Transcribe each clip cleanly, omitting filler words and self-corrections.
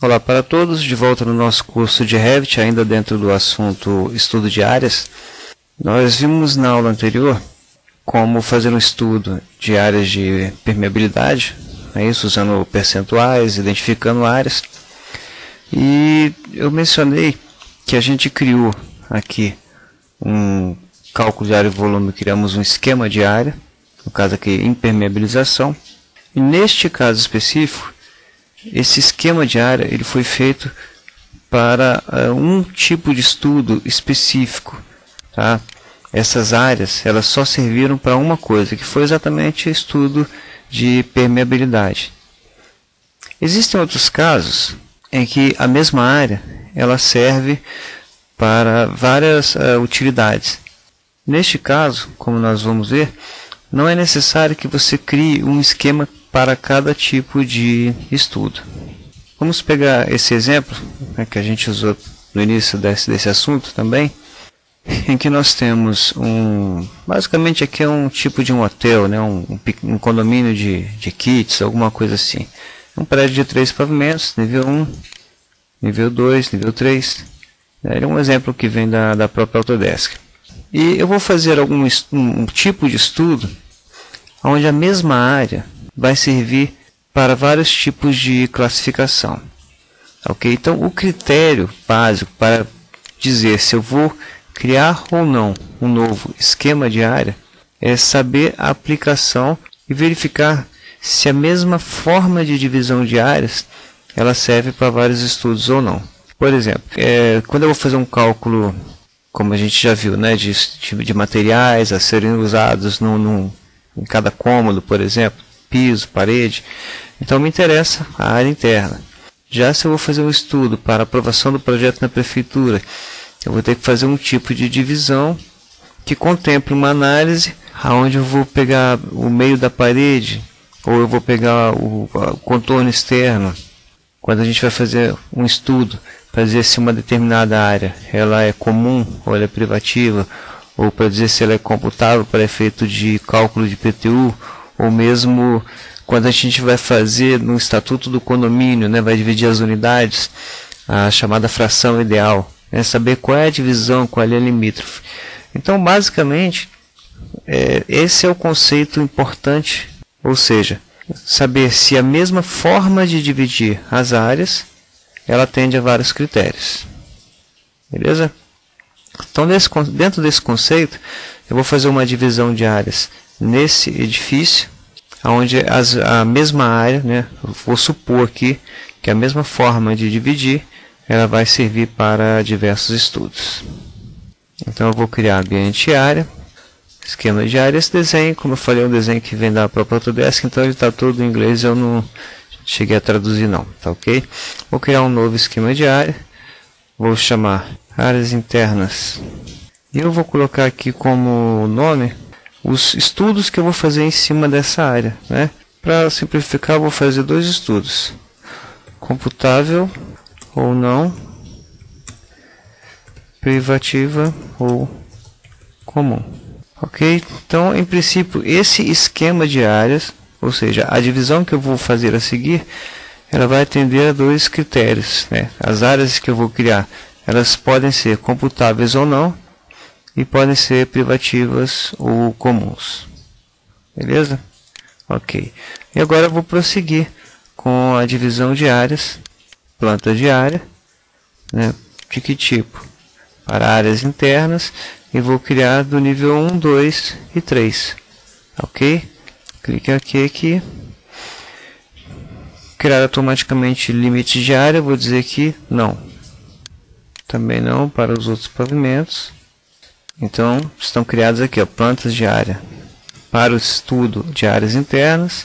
Olá para todos, de volta no nosso curso de Revit, ainda dentro do assunto estudo de áreas. Nós vimos na aula anterior como fazer um estudo de áreas de permeabilidade, isso usando percentuais, identificando áreas. E eu mencionei que a gente criou aqui um cálculo de área e volume, criamos um esquema de área, no caso aqui impermeabilização. E neste caso específico, esse esquema de área ele foi feito para um tipo de estudo específico, tá? Essas áreas elas só serviram para uma coisa, que foi exatamente o estudo de permeabilidade. Existem outros casos em que a mesma área ela serve para várias utilidades. Neste caso, como nós vamos ver, não é necessário que você crie um esquema para cada tipo de estudo. Vamos pegar esse exemplo que a gente usou no início desse assunto também, em que nós temos basicamente aqui é um tipo de um hotel, né? um condomínio de kits, alguma coisa assim. Um prédio de 3 pavimentos, nível 1, nível 2, nível 3. É um exemplo que vem da própria Autodesk. E eu vou fazer um tipo de estudo onde a mesma área vai servir para vários tipos de classificação. Ok? Então, o critério básico para dizer se eu vou criar ou não um novo esquema de área é saber a aplicação e verificar se a mesma forma de divisão de áreas ela serve para vários estudos ou não. Por exemplo, quando eu vou fazer um cálculo, como a gente já viu, né, de materiais a serem usados em cada cômodo, por exemplo, piso, parede, então me interessa a área interna. Já se eu vou fazer um estudo para aprovação do projeto na prefeitura, eu vou ter que fazer um tipo de divisão que contemple uma análise onde eu vou pegar o meio da parede ou eu vou pegar o contorno externo. Quando a gente vai fazer um estudo para dizer se uma determinada área ela é comum ou ela é privativa, ou para dizer se ela é computável para efeito de cálculo de PTU, ou mesmo quando a gente vai fazer no estatuto do condomínio, né, vai dividir as unidades, a chamada fração ideal, saber qual é a divisão, qual é a limítrofe. Então, basicamente, esse é o conceito importante, ou seja, saber se a mesma forma de dividir as áreas, ela atende a vários critérios. Beleza? Então, dentro desse conceito, eu vou fazer uma divisão de áreas nesse edifício, onde a mesma área, né, eu vou supor aqui que a mesma forma de dividir, ela vai servir para diversos estudos. Então, eu vou criar ambiente área, esquema de área. Esse desenho, como eu falei, é um desenho que vem da própria Autodesk, então ele está todo em inglês, eu não cheguei a traduzir não, tá ok? Vou criar um novo esquema de área, vou chamar áreas internas, e eu vou colocar aqui como nome os estudos que eu vou fazer em cima dessa área, né? Para simplificar, eu vou fazer 2 estudos: computável ou não, privativa ou comum. Ok? Então, em princípio, esse esquema de áreas, ou seja, a divisão que eu vou fazer a seguir, ela vai atender a 2 critérios, né? As áreas que eu vou criar, elas podem ser computáveis ou não, e podem ser privativas ou comuns. Beleza? Ok. E agora eu vou prosseguir com a divisão de áreas, planta de área, né? De que tipo? Para áreas internas, e vou criar do nível 1, 2 e 3. Ok? Clique aqui. Criar automaticamente limite de área, vou dizer que não. Também não para os outros pavimentos. Então, estão criadas aqui, ó, plantas de área para o estudo de áreas internas,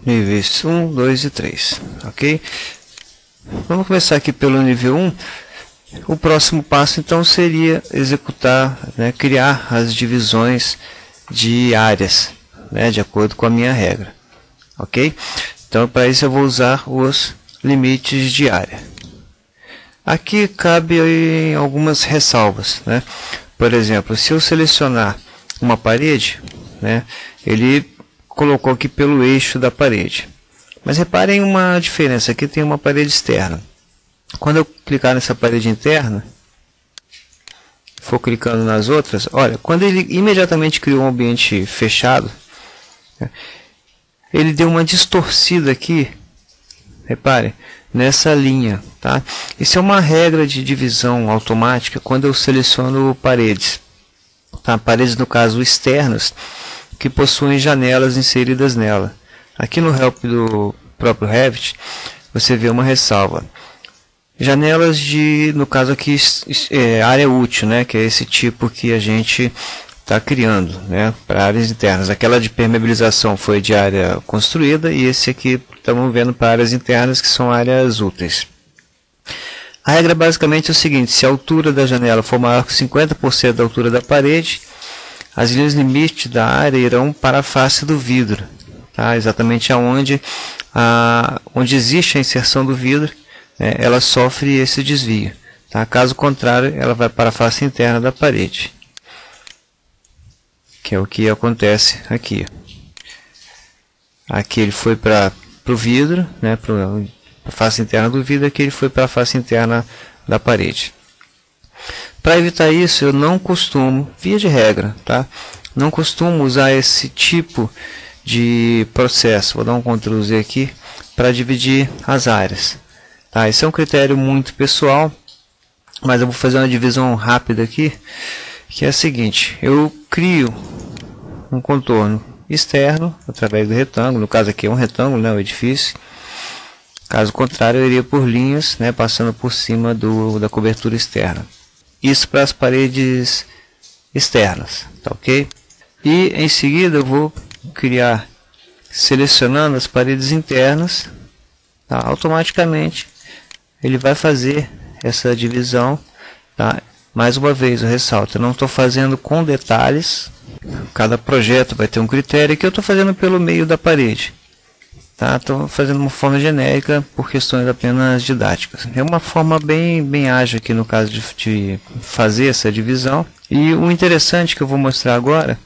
níveis 1, 2 e 3, ok? Vamos começar aqui pelo nível 1. O próximo passo, então, seria executar, né, criar as divisões de áreas, né, de acordo com a minha regra, ok? Então, para isso eu vou usar os limites de área. Aqui cabe algumas ressalvas, né? Por exemplo, se eu selecionar uma parede, né, ele colocou aqui pelo eixo da parede. Mas reparem uma diferença, aqui tem uma parede externa. Quando eu clicar nessa parede interna, for clicando nas outras, olha, quando ele imediatamente criou um ambiente fechado, ele deu uma distorcida aqui, repare, nessa linha, tá? Isso é uma regra de divisão automática quando eu seleciono paredes, tá? Paredes no caso externas, que possuem janelas inseridas nela. Aqui no help do próprio Revit, você vê uma ressalva. Janelas de, no caso aqui, área útil, né? Que é esse tipo que a gente está criando, né? Para áreas internas. Aquela de permeabilização foi de área construída e esse aqui estamos vendo para áreas internas que são áreas úteis. A regra basicamente é o seguinte: se a altura da janela for maior que 50% da altura da parede, as linhas limite da área irão para a face do vidro, tá? Exatamente aonde onde existe a inserção do vidro, ela sofre esse desvio, tá? Caso contrário, ela vai para a face interna da parede, que é o que acontece aqui. Aqui ele foi para o vidro, né? Para a face interna do vidro, aqui ele foi para a face interna da parede. Para evitar isso, eu não costumo, via de regra, tá? Não costumo usar esse tipo de processo. Vou dar um Ctrl Z aqui para dividir as áreas. Tá? Esse é um critério muito pessoal, mas eu vou fazer uma divisão rápida aqui, que é a seguinte: eu crio um contorno externo através do retângulo, no caso aqui é um retângulo, né, o edifício. Caso contrário, eu iria por linhas, né, passando por cima da cobertura externa. Isso para as paredes externas, tá ok? E em seguida eu vou criar, selecionando as paredes internas, tá? Automaticamente ele vai fazer essa divisão, tá? Mais uma vez eu ressalto, eu não estou fazendo com detalhes, cada projeto vai ter um critério que eu estou fazendo pelo meio da parede, tá? Estou fazendo uma forma genérica por questões apenas didáticas. É uma forma bem ágil aqui no caso de fazer essa divisão. E o interessante que eu vou mostrar agora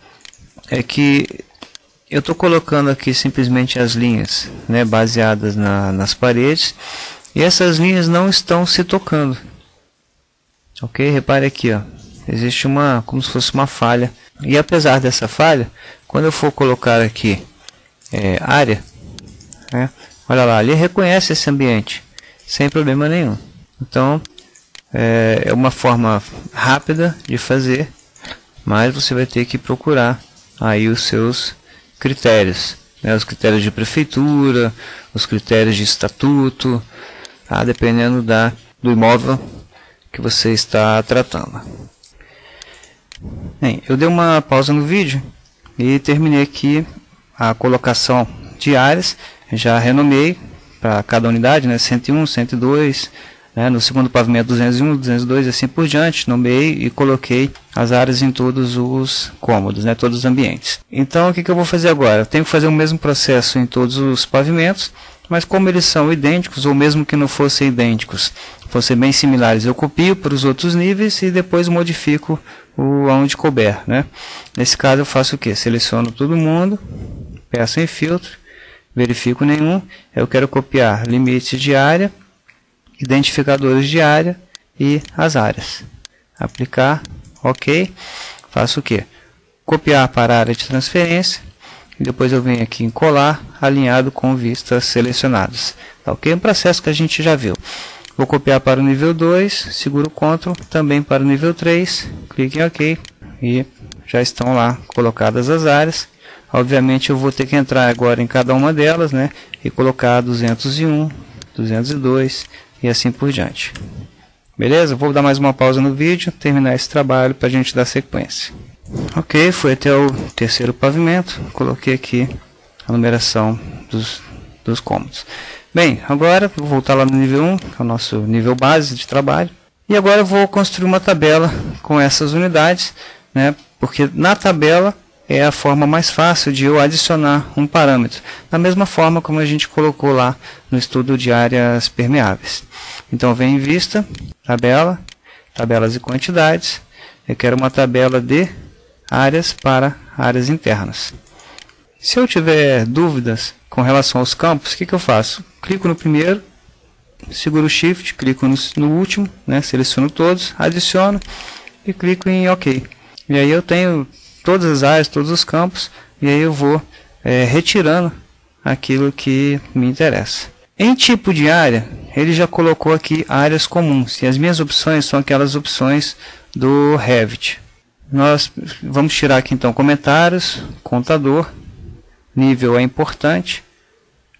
é que eu estou colocando aqui simplesmente as linhas, né, baseadas nas paredes, e essas linhas não estão se tocando. Ok? Repare aqui, ó, existe como se fosse uma falha. E apesar dessa falha, quando eu for colocar aqui área, olha lá, ele reconhece esse ambiente sem problema nenhum. Então é uma forma rápida de fazer, mas você vai ter que procurar aí os seus critérios, né? Os critérios de prefeitura, os critérios de estatuto, tá? Dependendo do imóvel que você está tratando. Bem, eu dei uma pausa no vídeo e terminei aqui a colocação de áreas. Já renomeei para cada unidade, né? 101, 102, né? No segundo pavimento 201, 202 e assim por diante. Nomeei e coloquei as áreas em todos os cômodos, né? Todos os ambientes. Então o que eu vou fazer agora? Eu tenho que fazer o mesmo processo em todos os pavimentos, mas como eles são idênticos, ou mesmo que não fossem idênticos, fossem bem similares, eu copio para os outros níveis e depois modifico onde couber, né? Nesse caso eu faço o que? Seleciono todo mundo, peço em filtro, verifico nenhum, eu quero copiar limites de área, identificadores de área e as áreas. Aplicar, ok, faço o que? Copiar para a área de transferência, e depois eu venho aqui em colar, alinhado com vistas selecionadas. Tá, ok? Um processo que a gente já viu. Vou copiar para o nível 2, seguro Ctrl, também para o nível 3, clique em OK e já estão lá colocadas as áreas. Obviamente eu vou ter que entrar agora em cada uma delas, né, e colocar 201, 202 e assim por diante. Beleza? Vou dar mais uma pausa no vídeo, terminar esse trabalho para a gente dar sequência. Ok, foi até o terceiro pavimento, coloquei aqui a numeração dos cômodos. Bem, agora vou voltar lá no nível 1, que é o nosso nível base de trabalho. E agora eu vou construir uma tabela com essas unidades, né, porque na tabela é a forma mais fácil de eu adicionar um parâmetro, da mesma forma como a gente colocou lá no estudo de áreas permeáveis. Então vem em vista, tabela, tabelas e quantidades, eu quero uma tabela de áreas para áreas internas. Se eu tiver dúvidas com relação aos campos, o que eu faço? Clico no primeiro, seguro o Shift, clico no último, né, seleciono todos, adiciono e clico em OK. E aí eu tenho todas as áreas, todos os campos, e aí eu vou retirando aquilo que me interessa. Em tipo de área, ele já colocou aqui áreas comuns, e as minhas opções são aquelas opções do Revit. Nós vamos tirar aqui então comentários, contador, nível é importante,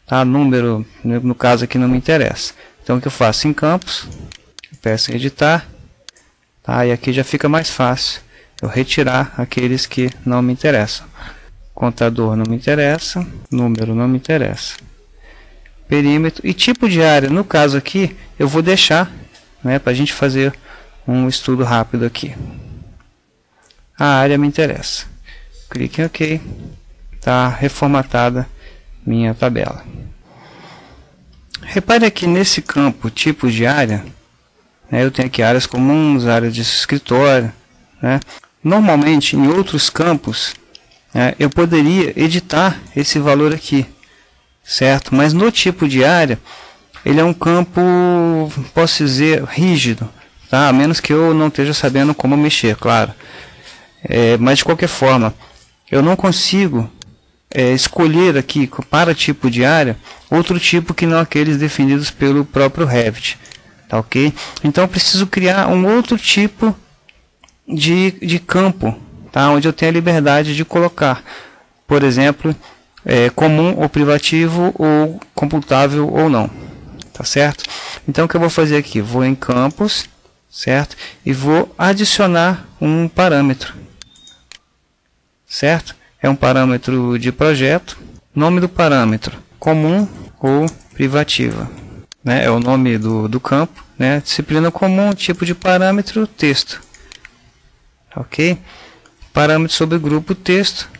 tá? Número, no caso aqui não me interessa. Então o que eu faço? Em campos, eu peço em editar, tá? E aqui já fica mais fácil eu retirar aqueles que não me interessam. Contador não me interessa, número não me interessa. Perímetro e tipo de área, no caso aqui, eu vou deixar, né, para a gente fazer um estudo rápido aqui. A área me interessa. Clique em OK. Está reformatada minha tabela. Repare aqui nesse campo, tipo de área, né, eu tenho aqui áreas comuns, áreas de escritório, né. Normalmente, em outros campos, eu poderia editar esse valor aqui, certo? Mas no tipo de área, ele é um campo, posso dizer, rígido, tá? A menos que eu não esteja sabendo como mexer, claro. Mas de qualquer forma, eu não consigo escolher aqui para tipo de área outro tipo que não aqueles definidos pelo próprio Revit, tá ok? Então eu preciso criar um outro tipo de campo, tá? Onde eu tenho a liberdade de colocar, por exemplo, comum ou privativo ou computável ou não, tá certo? Então o que eu vou fazer aqui? Vou em campos, certo? E vou adicionar um parâmetro, certo? É um parâmetro de projeto. Nome do parâmetro: comum ou privativa, né? É o nome do campo, né? Disciplina comum, tipo de parâmetro, texto, ok? Parâmetro sobre grupo texto,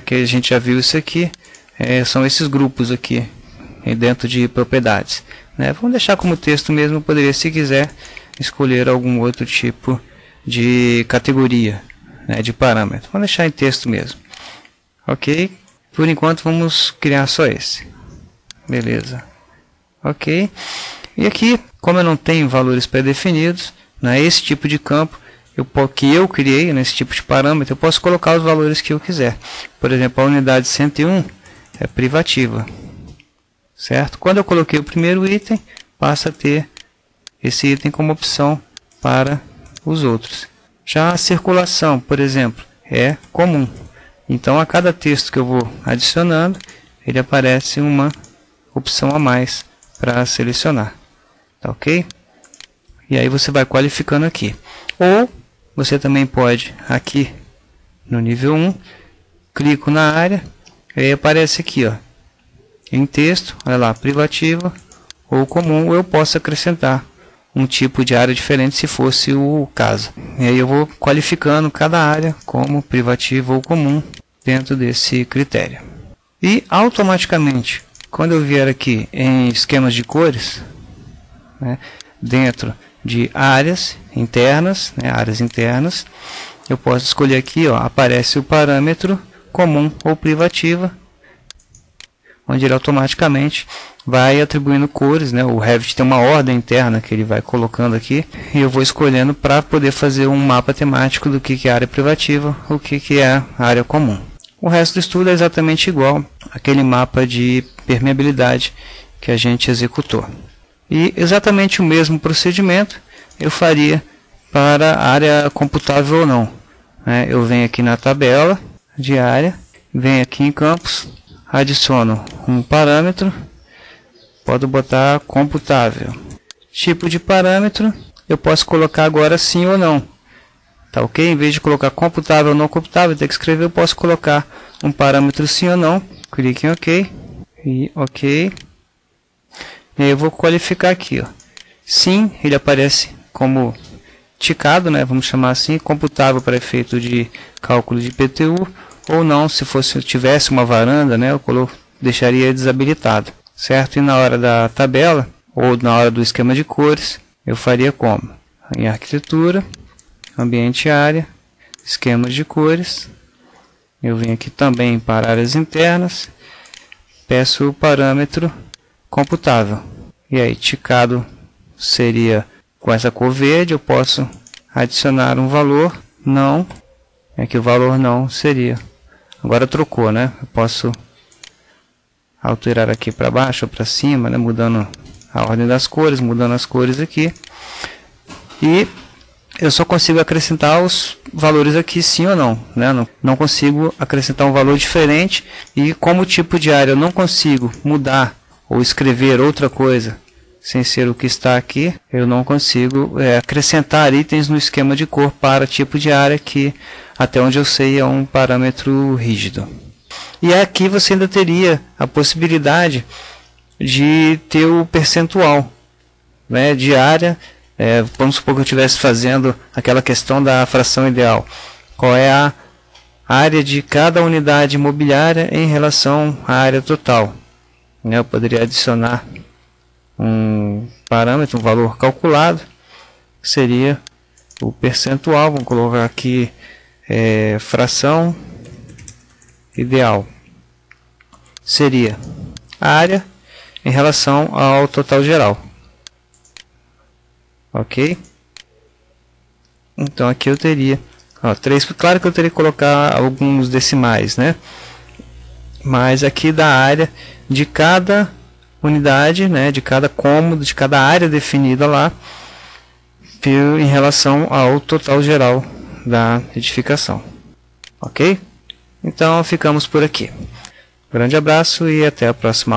que a gente já viu isso aqui, são esses grupos aqui dentro de propriedades, né? Vamos deixar como texto mesmo. Poderia, se quiser, escolher algum outro tipo de categoria, né, de parâmetro. Vamos deixar em texto mesmo, ok? Por enquanto vamos criar só esse, beleza, ok? E aqui, como eu não tenho valores pré-definidos, né, esse tipo de campo que eu criei nesse tipo de parâmetro, eu posso colocar os valores que eu quiser. Por exemplo, a unidade 101 é privativa, certo? Quando eu coloquei o primeiro item, passa a ter esse item como opção para os outros. Já a circulação, por exemplo, é comum. Então a cada texto que eu vou adicionando, ele aparece uma opção a mais para selecionar, tá ok? E aí você vai qualificando aqui. Ou você também pode, aqui no nível 1, clico na área, e aí aparece aqui, ó, em texto, olha lá, privativa ou comum. Eu posso acrescentar um tipo de área diferente se fosse o caso. E aí eu vou qualificando cada área como privativa ou comum dentro desse critério. E automaticamente, quando eu vier aqui em esquemas de cores, né, dentro de áreas internas, né, áreas internas, eu posso escolher aqui, ó, aparece o parâmetro comum ou privativa, onde ele automaticamente vai atribuindo cores, né? O Revit tem uma ordem interna que ele vai colocando aqui, e eu vou escolhendo para poder fazer um mapa temático do que é área privativa, o que é área comum. O resto do estudo é exatamente igual àquele mapa de permeabilidade que a gente executou. E exatamente o mesmo procedimento eu faria para a área computável ou não, né? Eu venho aqui na tabela de área, venho aqui em campos, adiciono um parâmetro, pode botar computável. Tipo de parâmetro, eu posso colocar agora sim ou não, tá ok? Em vez de colocar computável ou não computável, ter que escrever, eu posso colocar um parâmetro sim ou não. Clique em OK e OK. E aí eu vou qualificar aqui, ó. Sim, ele aparece como ticado, né? Vamos chamar assim, computável para efeito de cálculo de IPTU, ou não, se tivesse uma varanda, né? Eu deixaria desabilitado, certo? E na hora da tabela, ou na hora do esquema de cores, eu faria como? Em arquitetura, ambiente área, esquemas de cores, Eu venho aqui também para áreas internas, peço o parâmetro computável. E aí, ticado seria com essa cor verde, eu posso adicionar um valor, não, aqui o valor não seria. Agora trocou, né? Eu posso alterar aqui para baixo ou para cima, né? Mudando a ordem das cores, mudando as cores aqui. E eu só consigo acrescentar os valores aqui sim ou não, né? Não consigo acrescentar um valor diferente. E como tipo de área eu não consigo mudar ou escrever outra coisa sem ser o que está aqui, eu não consigo acrescentar itens no esquema de cor para tipo de área, que até onde eu sei é um parâmetro rígido. E aqui você ainda teria a possibilidade de ter o percentual, né, de área. Vamos supor que eu estivesse fazendo aquela questão da fração ideal. Qual é a área de cada unidade imobiliária em relação à área total? Eu poderia adicionar um parâmetro, um valor calculado, que seria o percentual. Vamos colocar aqui fração ideal. Seria a área em relação ao total geral. Ok? Então aqui eu teria 3, claro que eu teria que colocar alguns decimais, né? Mas aqui da área de cada unidade, né, de cada cômodo, de cada área definida lá, em relação ao total geral da edificação. Ok? Então ficamos por aqui. Grande abraço e até a próxima.